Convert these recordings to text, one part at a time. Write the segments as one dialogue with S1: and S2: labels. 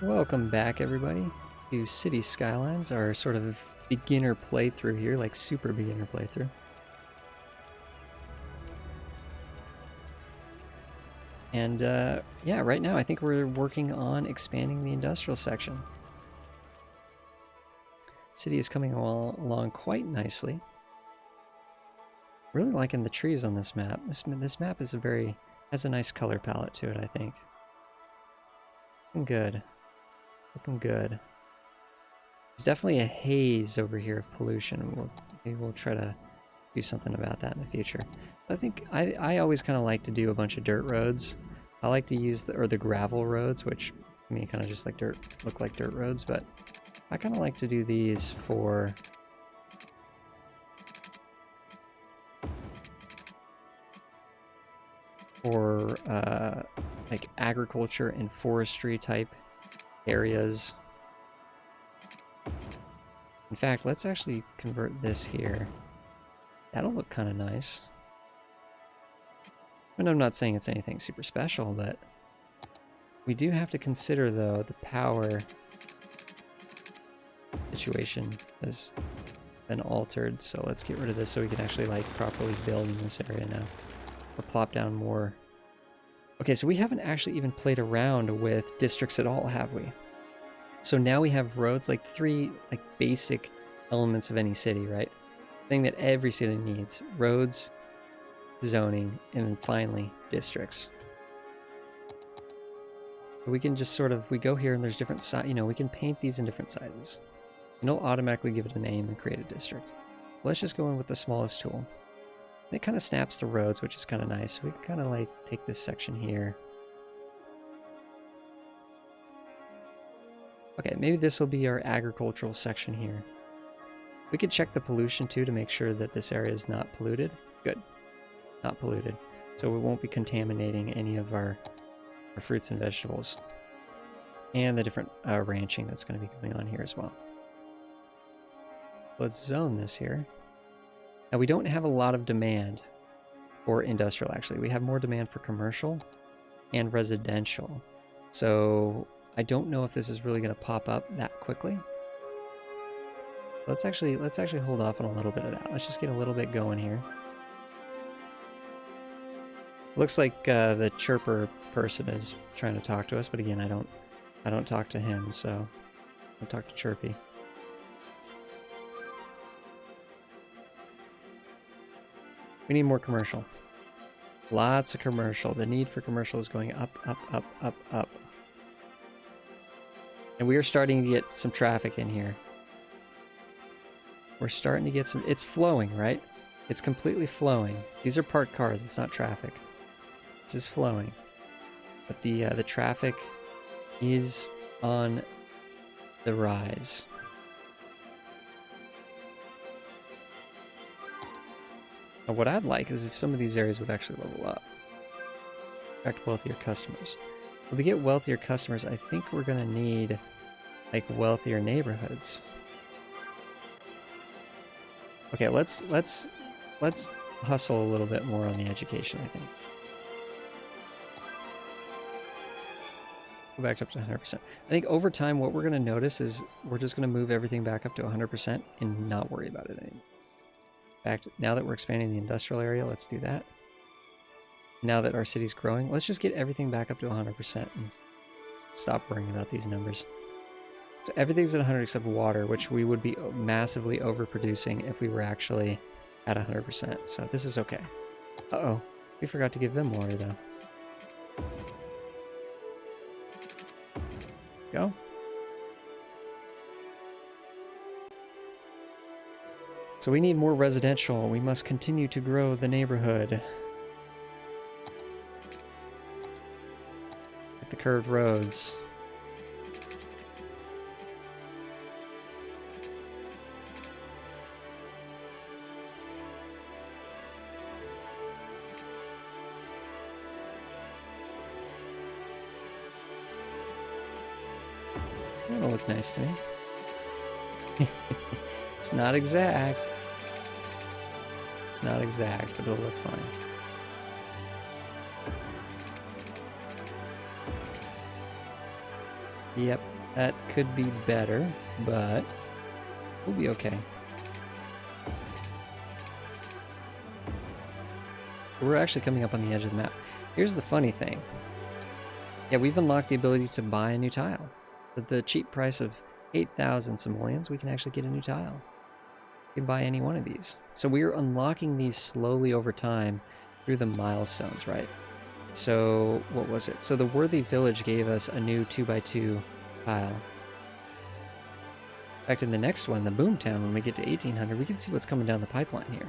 S1: Welcome back, everybody, to Cities Skylines, our sort of beginner playthrough here, like super beginner playthrough. And yeah, right now I think we're working on expanding the industrial section. City is coming along quite nicely. Really liking the trees on this map. This map is has a nice color palette to it, I think. Looking good. Looking good. There's definitely a haze over here of pollution. Maybe we'll try to do something about that in the future. I think I always kind of like to do a bunch of dirt roads. I like to use the gravel roads, which to me kind of just like look like dirt roads, but I kind of like to do these for like agriculture and forestry type areas. In fact, let's actually convert this here. That'll look kind of nice. And I'm not saying it's anything super special, but we do have to consider, though, the power situation has been altered. So let's get rid of this so we can actually like properly build in this area now. Or plop down more. Okay, so we haven't actually even played around with districts at all, have we? So now we have roads, like three like basic elements of any city, right? Thing that every city needs: roads, zoning, and then finally districts. We can just sort of, we go here and there's different we can paint these in different sizes. And it'll automatically give it a name and create a district. Let's just go in with the smallest tool. And it kind of snaps the roads, which is kind of nice. We can kind of like take this section here. Okay, maybe this will be our agricultural section here. We could check the pollution too to make sure that this area is not polluted. Good. Not polluted. So we won't be contaminating any of our fruits and vegetables. And the different ranching that's going to be going on here as well. Let's zone this here. Now we don't have a lot of demand for industrial, actually. We have more demand for commercial and residential. So I don't know if this is really going to pop up that quickly. Let's actually hold off on a little bit of that. Let's just get a little bit going here. Looks like the chirper person is trying to talk to us, but again, I don't talk to him, so I'll talk to Chirpy. We need more commercial. Lots of commercial. The need for commercial is going up, up, up, up, up. And we are starting to get some traffic in here. We're starting to get some... It's flowing, right? It's completely flowing. These are parked cars. It's not traffic. This is flowing. But the traffic is on the rise. Now what I'd like is if some of these areas would actually level up. Attract wealthier customers. Well, to get wealthier customers, I think we're going to need like wealthier neighborhoods. Okay, let's hustle a little bit more on the education, I think. Go back up to 100%. I think over time what we're going to notice is we're just going to move everything back up to 100% and not worry about it anymore. In fact, now that we're expanding the industrial area, let's do that. Now that our city's growing, let's just get everything back up to 100% and stop worrying about these numbers. So everything's at 100 except water, which we would be massively overproducing if we were actually at 100%. So this is okay. Uh-oh. We forgot to give them water, though. Go. So we need more residential. We must continue to grow the neighborhood. At the curved roads. That'll look nice to me. It's not exact. It's not exact, but it'll look fine. Yep, that could be better, but we'll be okay. We're actually coming up on the edge of the map. Here's the funny thing. Yeah, we've unlocked the ability to buy a new tile. At the cheap price of 8,000 simoleons, we can actually get a new tile. You can buy any one of these. So we're unlocking these slowly over time through the milestones, right? So what was it? So the Worthy Village gave us a new 2x2 tile. In fact, in the next one, the Boomtown, when we get to 1800, we can see what's coming down the pipeline here.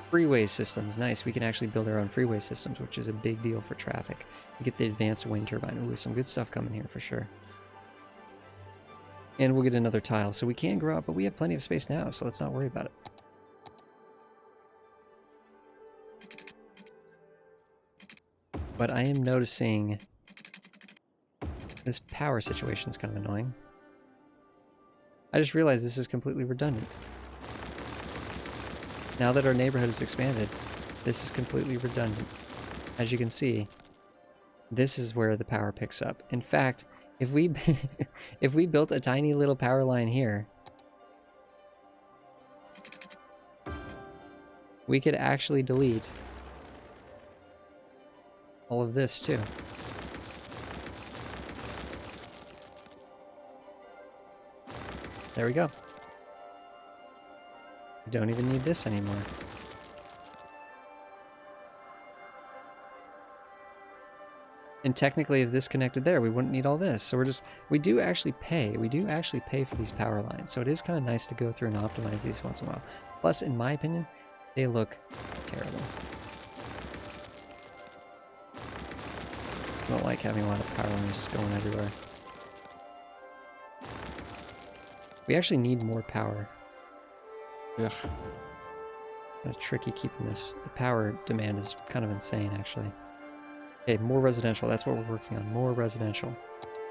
S1: Freeway systems, nice. We can actually build our own freeway systems, which is a big deal for traffic. We get the advanced wind turbine. Ooh, some good stuff coming here for sure. And we'll get another tile. So we can grow up, but we have plenty of space now, so let's not worry about it. But I am noticing this power situation is kind of annoying. I just realized this is completely redundant. Now that our neighborhood is expanded, this is completely redundant. As you can see, this is where the power picks up. In fact, if we if we built a tiny little power line here, we could actually delete all of this too. There we go. We don't even need this anymore. And technically, if this connected there, we wouldn't need all this. So we do actually pay for these power lines. So it is kind of nice to go through and optimize these once in a while. Plus, in my opinion, they look terrible. I don't like having a lot of power lines just going everywhere. We actually need more power. Ugh. Kind of tricky keeping this. The power demand is kind of insane, actually. Okay, more residential. That's what we're working on. More residential.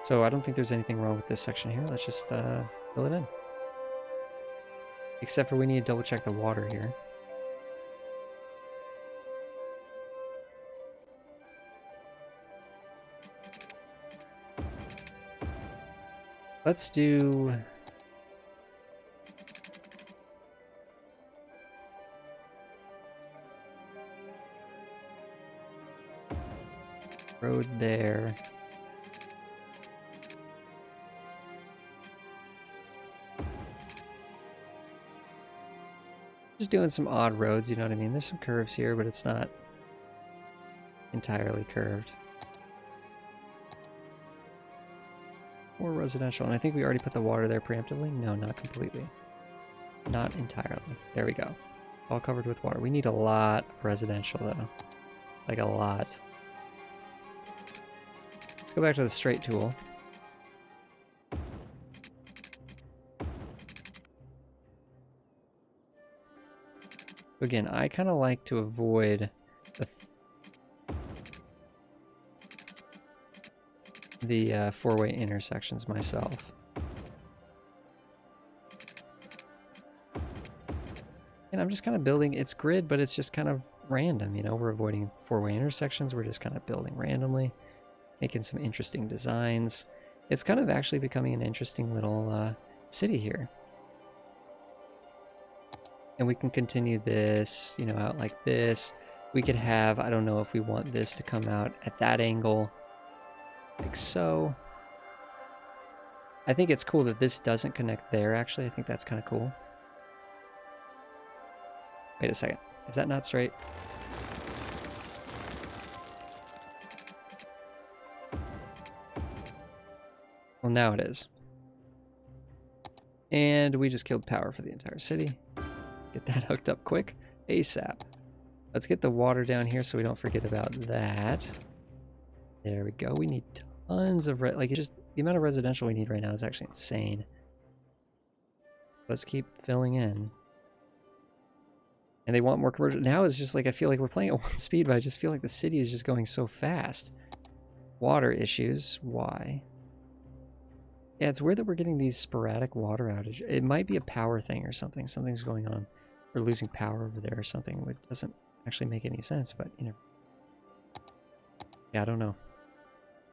S1: So I don't think there's anything wrong with this section here. Let's just fill it in. Except for we need to double check the water here. Let's do... road there. Just doing some odd roads, you know what I mean? There's some curves here, but it's not entirely curved. More residential, and I think we already put the water there preemptively. No, not completely. Not entirely. There we go. All covered with water. We need a lot of residential, though. Like a lot. Let's go back to the straight tool. Again, I kind of like to avoid the four-way intersections myself. And I'm just kind of building, it's grid, but it's just kind of random, you know, we're avoiding four-way intersections, we're just kind of building randomly, making some interesting designs. It's kind of actually becoming an interesting little city here. And we can continue this, you know, out like this. We could have, I don't know if we want this to come out at that angle, like so. I think it's cool that this doesn't connect there, actually. I think that's kind of cool. Wait a second. Is that not straight? Well, now it is. And we just killed power for the entire city. Get that hooked up quick. ASAP. Let's get the water down here so we don't forget about that. There we go. We need tons of like, just the amount of residential we need right now is actually insane. Let's keep filling in. And they want more commercial. Now it's just like, I feel like we're playing at one speed, but I just feel like the city is just going so fast. Water issues. Why? Yeah, it's weird that we're getting these sporadic water outages. It might be a power thing or something. Something's going on. We're losing power over there or something, which doesn't actually make any sense, but, you know. Yeah, I don't know.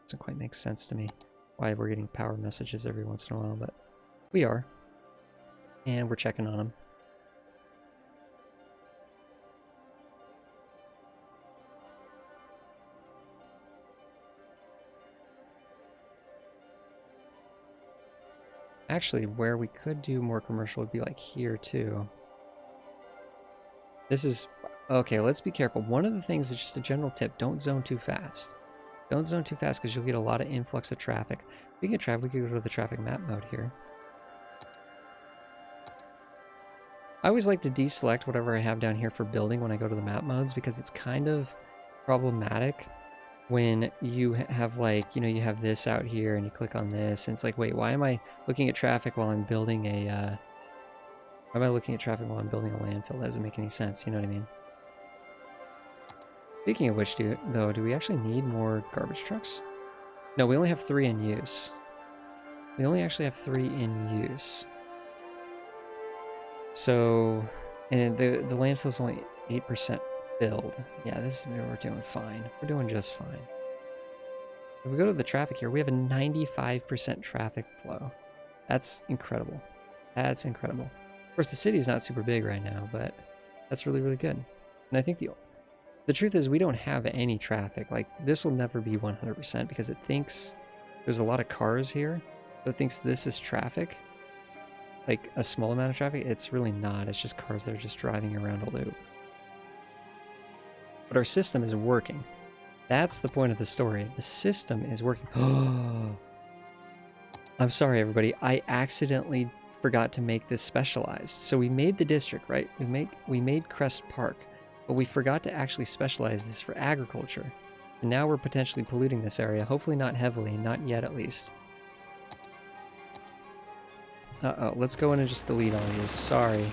S1: Doesn't quite make sense to me. why we're getting power messages every once in a while, but we are. And we're checking on them. Actually, where we could do more commercial would be like here too. This is... Okay, let's be careful. One of the things is just a general tip. Don't zone too fast. Don't zone too fast because you'll get a lot of influx of traffic. Speaking of traffic, we could go to the traffic map mode here. I always like to deselect whatever I have down here for building when I go to the map modes because it's kind of problematic when you have like, you know, you have this out here and you click on this and it's like, wait, why am I looking at traffic while I'm building a, why am I looking at traffic while I'm building a landfill? That doesn't make any sense, you know what I mean? Speaking of which, do we actually need more garbage trucks? No, we only have 3 in use. We only actually have 3 in use. So, and the landfill's only 8% filled. Yeah, this is, we're doing fine. We're doing just fine. If we go to the traffic here, we have a 95% traffic flow. That's incredible. That's incredible. Of course, the city's not super big right now, but that's really, really good. And I think the truth is we don't have any traffic. Like, this will never be 100% because it thinks there's a lot of cars here. So it thinks this is traffic. Like, a small amount of traffic. It's really not. It's just cars that are just driving around a loop. But our system is working. That's the point of the story. The system is working. Oh, I'm sorry, everybody. I accidentally forgot to make this specialized. So we made the district, right? We made Crest Park. But we forgot to actually specialize this for agriculture. And now we're potentially polluting this area. Hopefully not heavily, not yet at least. Uh-oh, let's go in and just delete all these. Sorry.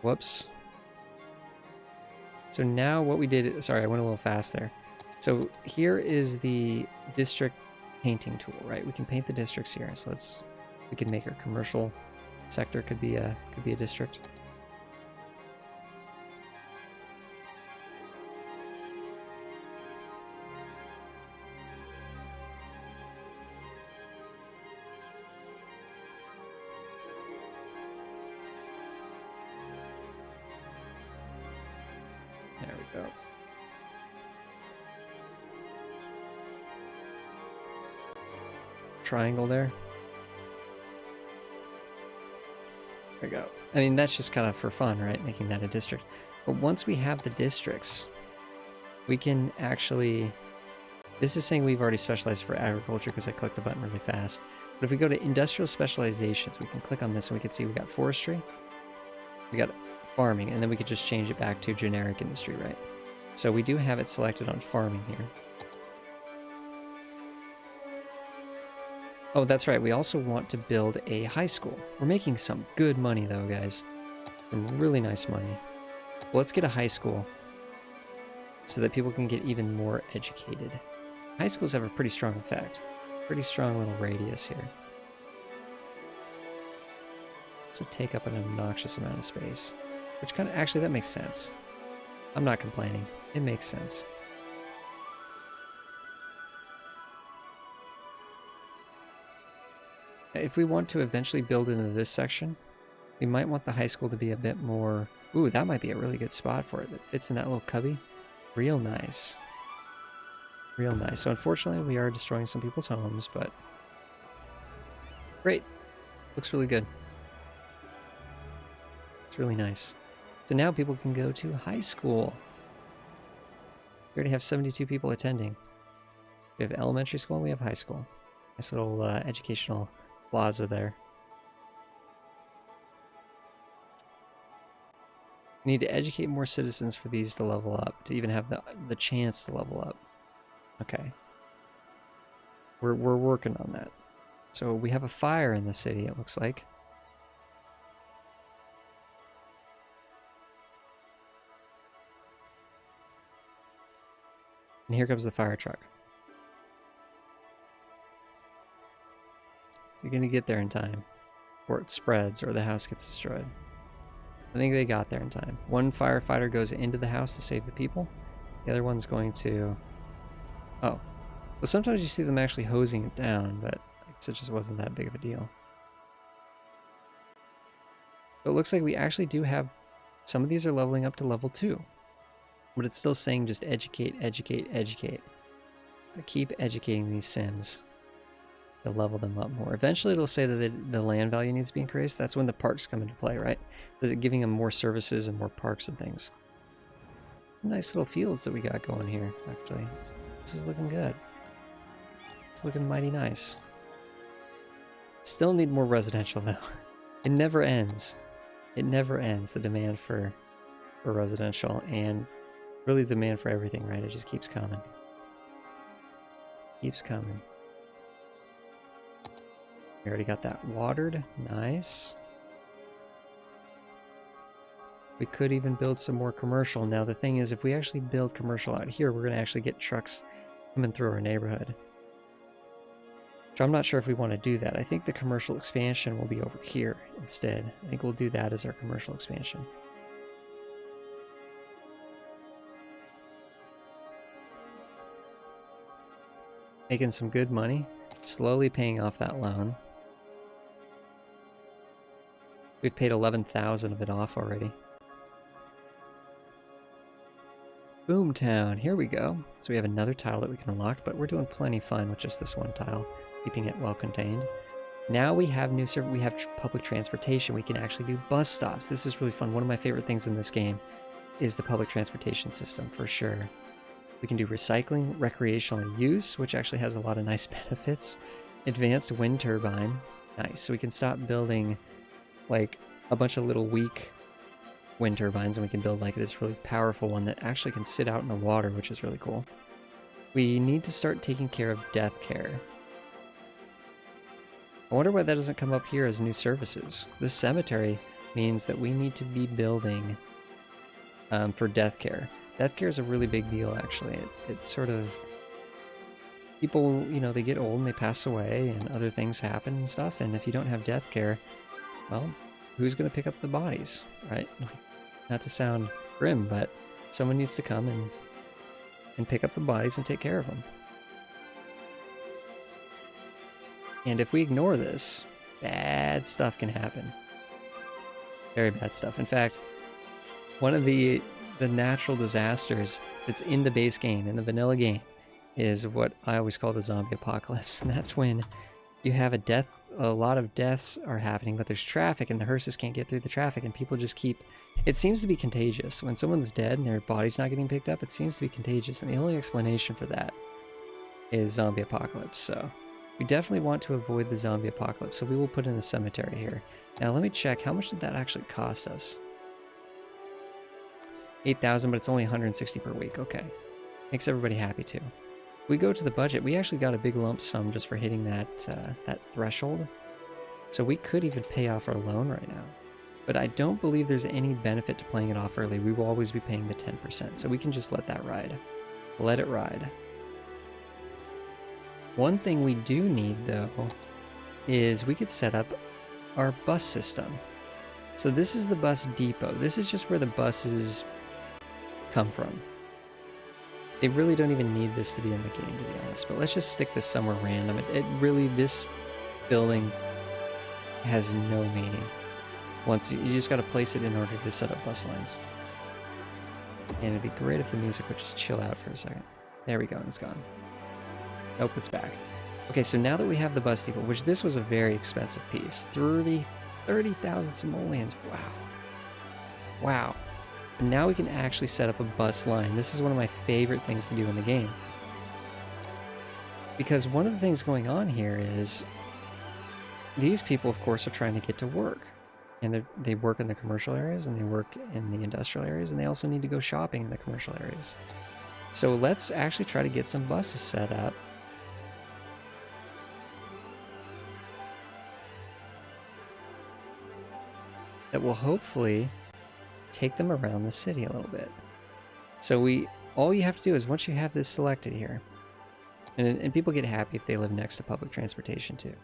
S1: Whoops. So now what we did... Sorry, I went a little fast there. So here is the district painting tool, right? We can paint the districts here. So we can make our commercial sector could be a district. There we go. Triangle there. There we go. I mean, that's just kind of for fun, right? Making that a district. But once we have the districts, we can actually... This is saying we've already specialized for agriculture because I clicked the button really fast. But if we go to industrial specializations, we can click on this and we can see we got forestry, we got farming, and then we could just change it back to generic industry, right? So we do have it selected on farming here. Oh, that's right. We also want to build a high school. We're making some good money though, guys. Some really nice money. Well, let's get a high school so that people can get even more educated. High schools have a pretty strong effect. Pretty strong little radius here. So take up an obnoxious amount of space. Which kind of, actually that makes sense. I'm not complaining. It makes sense. If we want to eventually build into this section, we might want the high school to be a bit more... Ooh, that might be a really good spot for it. That fits in that little cubby. Real nice. Real nice. So unfortunately, we are destroying some people's homes, but... Great. Looks really good. It's really nice. So now people can go to high school. We already have 72 people attending. We have elementary school and we have high school. Nice little educational plaza there. We need to educate more citizens for these to level up, to even have the chance to level up. Okay. We're working on that. So we have a fire in the city, it looks like. And here comes the fire truck. So you're gonna get there in time, or it spreads, or the house gets destroyed. I think they got there in time. One firefighter goes into the house to save the people. The other one's going to... Oh. But sometimes you see them actually hosing it down, but I guess it just wasn't that big of a deal. So it looks like we actually do have, some of these are leveling up to level 2. But it's still saying just educate, educate, educate. I keep educating these Sims to level them up more. Eventually it'll say that the land value needs to be increased. That's when the parks come into play, right? Giving them more services and more parks and things. Nice little fields that we got going here, actually. This is looking good. It's looking mighty nice. Still need more residential though. It never ends. It never ends, the demand for residential, and really the demand for everything, right? It just keeps coming. Keeps coming. We already got that watered. Nice. We could even build some more commercial. Now the thing is, if we actually build commercial out here, we're going to actually get trucks coming through our neighborhood. So I'm not sure if we want to do that. I think the commercial expansion will be over here instead. I think we'll do that as our commercial expansion. Making some good money. Slowly paying off that loan. We've paid 11,000 of it off already. Boomtown, here we go. So we have another tile that we can unlock, but we're doing plenty fine with just this one tile, keeping it well contained. Now we have we have public transportation. We can actually do bus stops. This is really fun. One of my favorite things in this game is the public transportation system, for sure. We can do recycling, recreational use, which actually has a lot of nice benefits. Advanced wind turbine, nice. So we can stop building like a bunch of little weak wind turbines, and we can build like this really powerful one that actually can sit out in the water, which is really cool. We need to start taking care of death care. I wonder why that doesn't come up here as new services. This cemetery means that we need to be building for death care. Death care is a really big deal, actually. It's sort of, people, you know, they get old and they pass away and other things happen and stuff, and if you don't have death care, well, who's going to pick up the bodies, right? Not to sound grim, but someone needs to come and pick up the bodies and take care of them. And if we ignore this, bad stuff can happen. Very bad stuff. In fact, one of the natural disasters that's in the base game, in the vanilla game, is what I always call the zombie apocalypse. And that's when you have a lot of deaths are happening, but there's traffic and the hearses can't get through the traffic, and people just keep, it seems to be contagious. When someone's dead and their body's not getting picked up, it seems to be contagious, and the only explanation for that is zombie apocalypse. So we definitely want to avoid the zombie apocalypse, so we will put in a cemetery here. Now let me check, how much did that actually cost us? 8,000, but it's only 160 per week. Okay, makes everybody happy too. If we go to the budget, we actually got a big lump sum just for hitting that threshold. So we could even pay off our loan right now. But I don't believe there's any benefit to paying it off early. We will always be paying the 10%, so we can just let that ride. Let it ride. One thing we do need, though, is we could set up our bus system. So this is the bus depot. This is just where the buses come from. They really don't even need this to be in the game, to be honest. But let's just stick this somewhere random. It really, this building has no meaning. Once you just got to place it in order to set up bus lines. And it'd be great if the music would just chill out for a second. There we go, and it's gone. Nope, it's back. Okay, so now that we have the bus depot, which this was a very expensive piece, 30,000 simoleons. Wow. Wow. And now we can actually set up a bus line. This is one of my favorite things to do in the game. Because one of the things going on here is these people, of course, are trying to get to work. And they work in the commercial areas, and they work in the industrial areas, and they also need to go shopping in the commercial areas. So let's actually try to get some buses set up. That will hopefully take them around the city a little bit. So all you have to do is, once you have this selected here, and people get happy if they live next to public transportation too.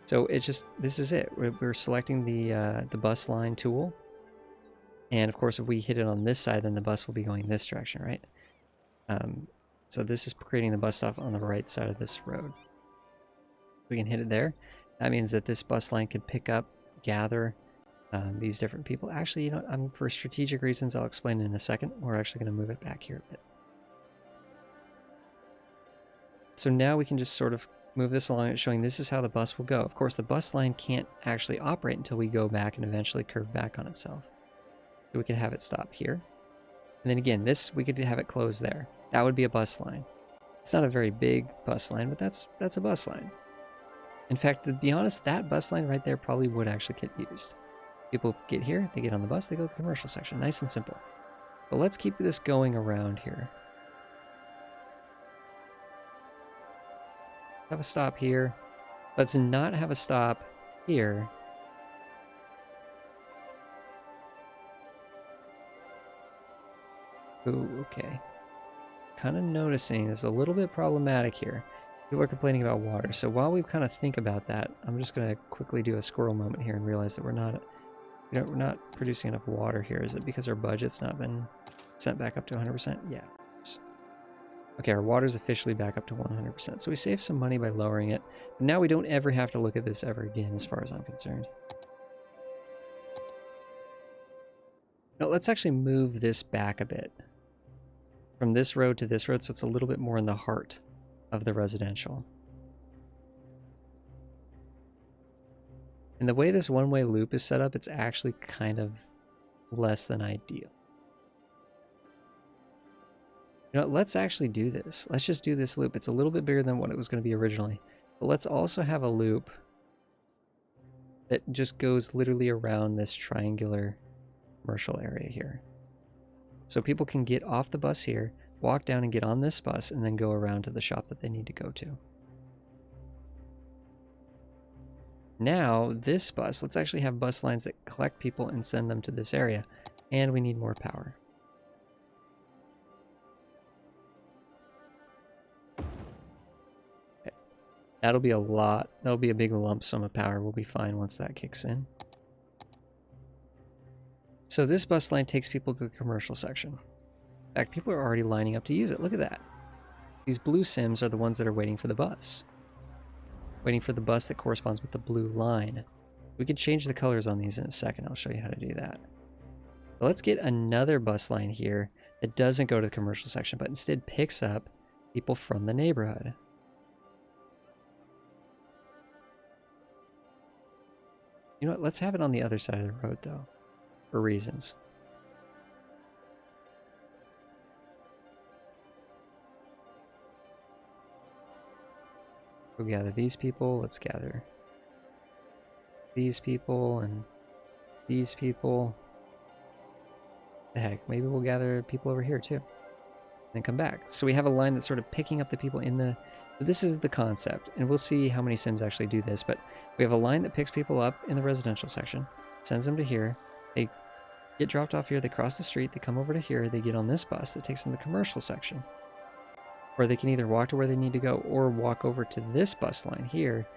S1: So it's just, this is it. We're selecting the bus line tool. And of course, if we hit it on this side, then the bus will be going this direction, right? So this is creating the bus stop on the right side of this road. We can hit it there. That means that this bus line can pick up, gather these different people. Actually, you know what? For strategic reasons, I'll explain in a second. We're actually going to move it back here a bit. So now we can just sort of move this along. It's showing this is how the bus will go. Of course, the bus line can't actually operate until we go back and eventually curve back on itself. So we could have it stop here. And then again, we could have it close there. That would be a bus line. It's not a very big bus line, but that's a bus line. In fact, to be honest, that bus line right there probably would actually get used. People get here, they get on the bus, they go to the commercial section. Nice and simple. But let's keep this going around here. Have a stop here. Let's not have a stop here. Ooh, okay. Kind of noticing it's a little bit problematic here. People are complaining about water, so while we kind of think about that, I'm just going to quickly do a squirrel moment here and realize that we're not producing enough water here. Is it because our budget's not been sent back up to 100%? Yeah. Okay, our water's officially back up to 100%, so we saved some money by lowering it. But now we don't ever have to look at this ever again, as far as I'm concerned. Now, let's actually move this back a bit. From this road to this road, so it's a little bit more in the heart of the residential. And the way this one-way loop is set up, it's actually kind of less than ideal. You know, let's actually do this. Let's just do this loop. It's a little bit bigger than what it was going to be originally. But let's also have a loop that just goes literally around this triangular commercial area here. So people can get off the bus here, walk down and get on this bus, and then go around to the shop that they need to go to. Now, this bus, let's actually have bus lines that collect people and send them to this area. And we need more power. Okay. That'll be a big lump sum of power. We'll be fine once that kicks in. So this bus line takes people to the commercial section. In fact, people are already lining up to use it. Look at that. These blue Sims are the ones that are waiting for the bus. Waiting for the bus that corresponds with the blue line. We could change the colors on these in a second. I'll show you how to do that. So let's get another bus line here that doesn't go to the commercial section, but instead picks up people from the neighborhood. You know what? Let's have it on the other side of the road, though. For reasons. We'll gather these people. Let's gather these people and these people. The heck, maybe we'll gather people over here too. Then come back. So we have a line that's sort of picking up the people in the... This is the concept, and we'll see how many Sims actually do this, but we have a line that picks people up in the residential section, sends them to here. They get dropped off here, they cross the street, they come over to here, they get on this bus that takes them to the commercial section. Or they can either walk to where they need to go or walk over to this bus line here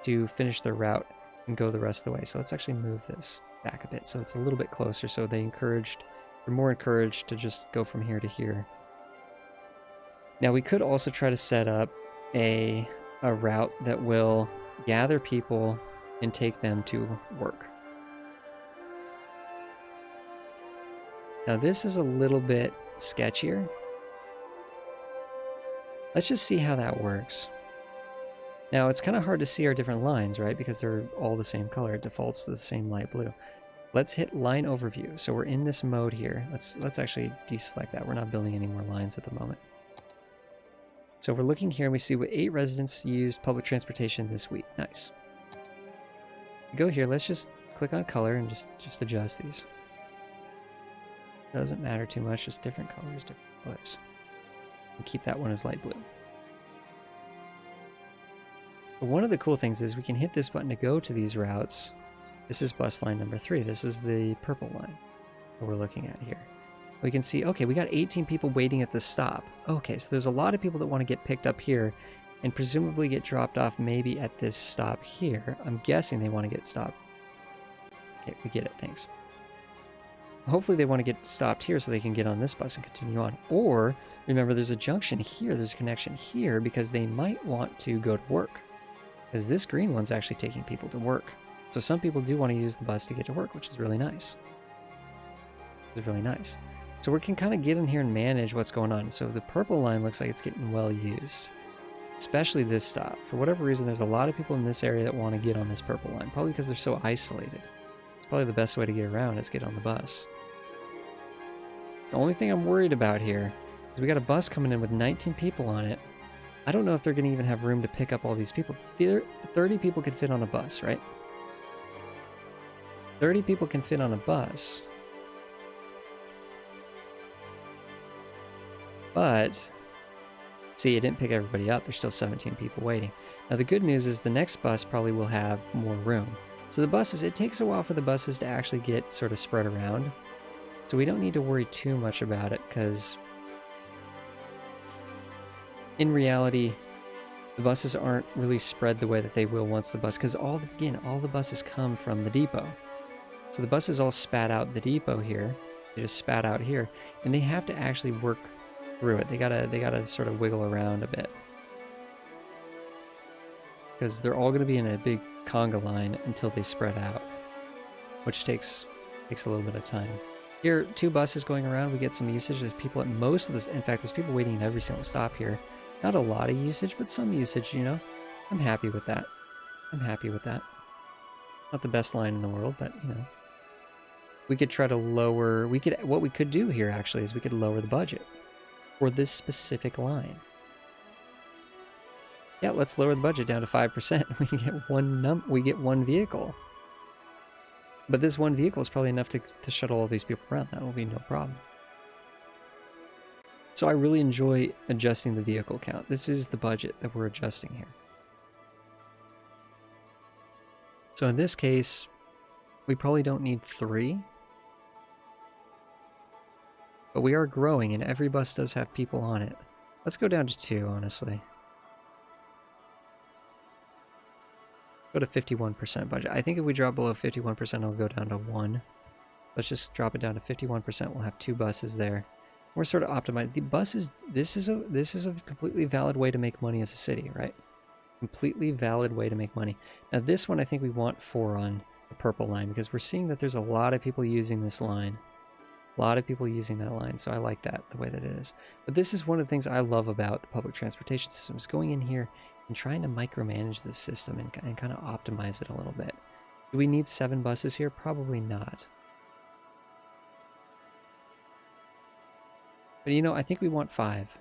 S1: to finish their route and go the rest of the way. So let's actually move this back a bit so it's a little bit closer, so they're more encouraged to just go from here to here. Now we could also try to set up a route that will gather people and take them to work. Now this is a little bit sketchier. Let's just see how that works. Now it's kind of hard to see our different lines, right? Because they're all the same color. It defaults to the same light blue. Let's hit line overview. So we're in this mode here. Let's actually deselect that. We're not building any more lines at the moment. So we're looking here and we see what 8 residents used public transportation this week. Nice. Go here. Let's just click on color and just adjust these. Doesn't matter too much. Just different colors, different colors. And keep that one as light blue. But one of the cool things is we can hit this button to go to these routes. This is bus line number 3. This is the purple line that we're looking at here. We can see, okay, we got 18 people waiting at the stop. Okay, so there's a lot of people that want to get picked up here and presumably get dropped off maybe at this stop here. I'm guessing they want to get stopped. Okay, we get it, thanks. Hopefully they want to get stopped here so they can get on this bus and continue on. Or Remember, there's a junction here, there's a connection here, because they might want to go to work. Because this green one's actually taking people to work. So some people do want to use the bus to get to work, which is really nice. It's really nice. So we can kind of get in here and manage what's going on. So the purple line looks like it's getting well used. Especially this stop. For whatever reason, there's a lot of people in this area that want to get on this purple line. Probably because they're so isolated. It's probably the best way to get around is get on the bus. The only thing I'm worried about here is we got a bus coming in with 19 people on it. I don't know if they're going to even have room to pick up all these people. 30 people can fit on a bus, right? 30 people can fit on a bus. But, see, it didn't pick everybody up. There's still 17 people waiting. Now, the good news is the next bus probably will have more room. So the buses, it takes a while for the buses to actually get sort of spread around. So we don't need to worry too much about it, because in reality, the buses aren't really spread the way that they will once the bus, because all the buses come from the depot. So the buses all spat out the depot here. They just spat out here, and they have to actually work through it. They gotta sort of wiggle around a bit, because they're all gonna be in a big conga line until they spread out, which takes a little bit of time. Here, 2 buses going around, we get some usage. There's people at most of this. In fact, there's people waiting at every single stop here. Not a lot of usage, but some usage, you know. I'm happy with that. I'm happy with that. Not the best line in the world, but, you know. We could try to lower... What we could do here, actually, is we could lower the budget for this specific line. Yeah, let's lower the budget down to 5%. We can get we get one vehicle. But this one vehicle is probably enough to shuttle all these people around. That will be no problem. So I really enjoy adjusting the vehicle count. This is the budget that we're adjusting here. So in this case, we probably don't need 3. But we are growing, and every bus does have people on it. Let's go down to 2, honestly. Go to 51% budget. I think if we drop below 51%, it'll go down to 1. Let's just drop it down to 51%. We'll have 2 buses there. We're sort of optimized. The buses, this is a completely valid way to make money as a city, right? Completely valid way to make money. Now this one, I think we want 4 on the purple line, because we're seeing that there's a lot of people using this line. A lot of people using that line, so I like that, the way that it is. But this is one of the things I love about the public transportation system, is going in here and trying to micromanage the system and kind of optimize it a little bit. Do we need 7 buses here? Probably not. But you know, I think we want 5.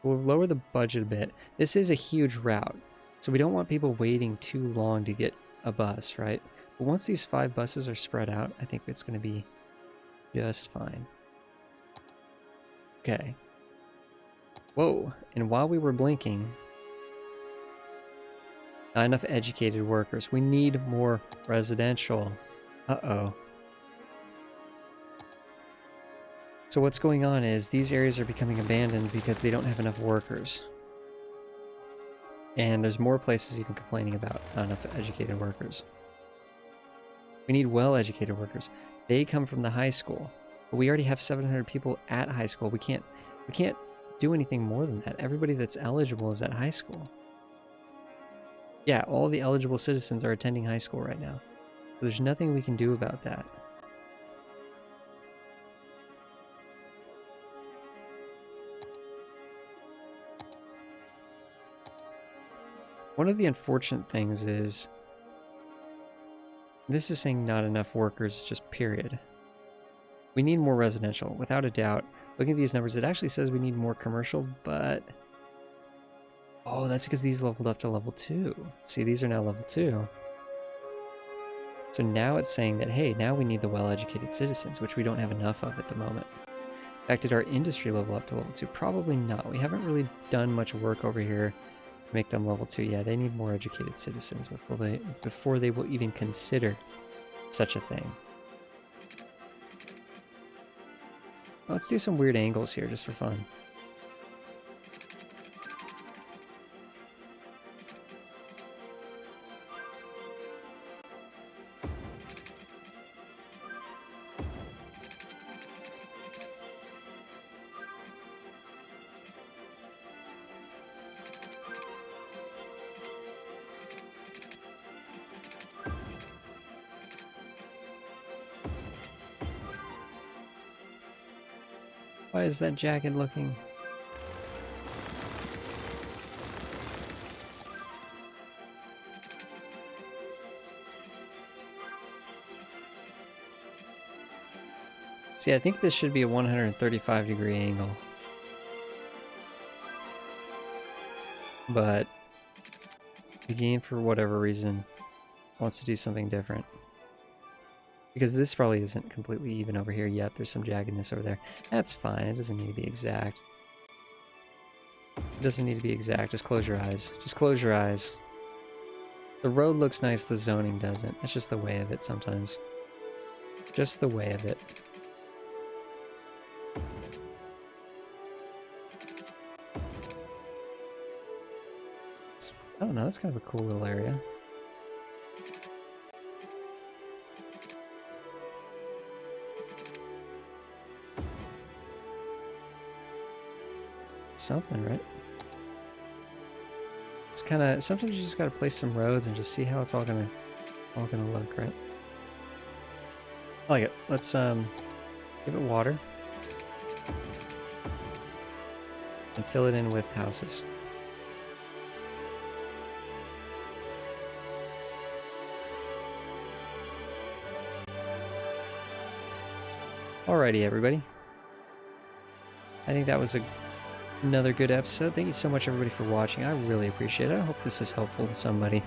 S1: We'll lower the budget a bit. This is a huge route, so we don't want people waiting too long to get a bus, right? But once these 5 buses are spread out, I think it's going to be just fine. Okay. Whoa, and while we were blinking, not enough educated workers. We need more residential. Uh-oh. So what's going on is these areas are becoming abandoned because they don't have enough workers. And there's more places even complaining about not enough educated workers. We need well-educated workers. They come from the high school. But we already have 700 people at high school. We can't do anything more than that. Everybody that's eligible is at high school. Yeah, all the eligible citizens are attending high school right now. So there's nothing we can do about that. One of the unfortunate things is this is saying not enough workers, just period. We need more residential, without a doubt. Looking at these numbers, it actually says we need more commercial, but... Oh, that's because these leveled up to level 2. See, these are now level 2. So now it's saying that, hey, now we need the well-educated citizens, which we don't have enough of at the moment. In fact, did our industry level up to level 2? Probably not. We haven't really done much work over here to make them level 2. Yeah, they need more educated citizens before they will even consider such a thing. Let's do some weird angles here just for fun. Why is that jagged looking? See, I think this should be a 135-degree angle. But the game, for whatever reason, wants to do something different. Because this probably isn't completely even over here yet. There's some jaggedness over there. That's fine. It doesn't need to be exact. It doesn't need to be exact. Just close your eyes. Just close your eyes. The road looks nice. The zoning doesn't. That's just the way of it sometimes. Just the way of it. I don't know. That's kind of a cool little area. Something, right? It's kind of, sometimes you just gotta place some roads and just see how it's all gonna look, right? I like it. Let's give it water and fill it in with houses. Alrighty, everybody. I think that was another good episode. Thank you so much, everybody, for watching. I really appreciate it. I hope this is helpful to somebody.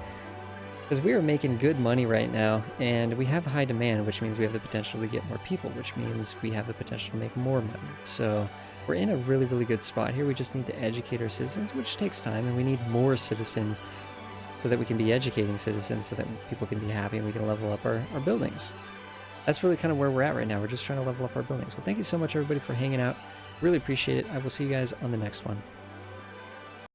S1: Because we are making good money right now, and we have high demand, which means we have the potential to get more people, which means we have the potential to make more money. So we're in a really, really good spot here. We just need to educate our citizens, which takes time, and we need more citizens so that we can be educating citizens so that people can be happy and we can level up our buildings. That's really kind of where we're at right now. We're just trying to level up our buildings. Well, thank you so much, everybody, for hanging out. Really appreciate it. I will see you guys on the next one.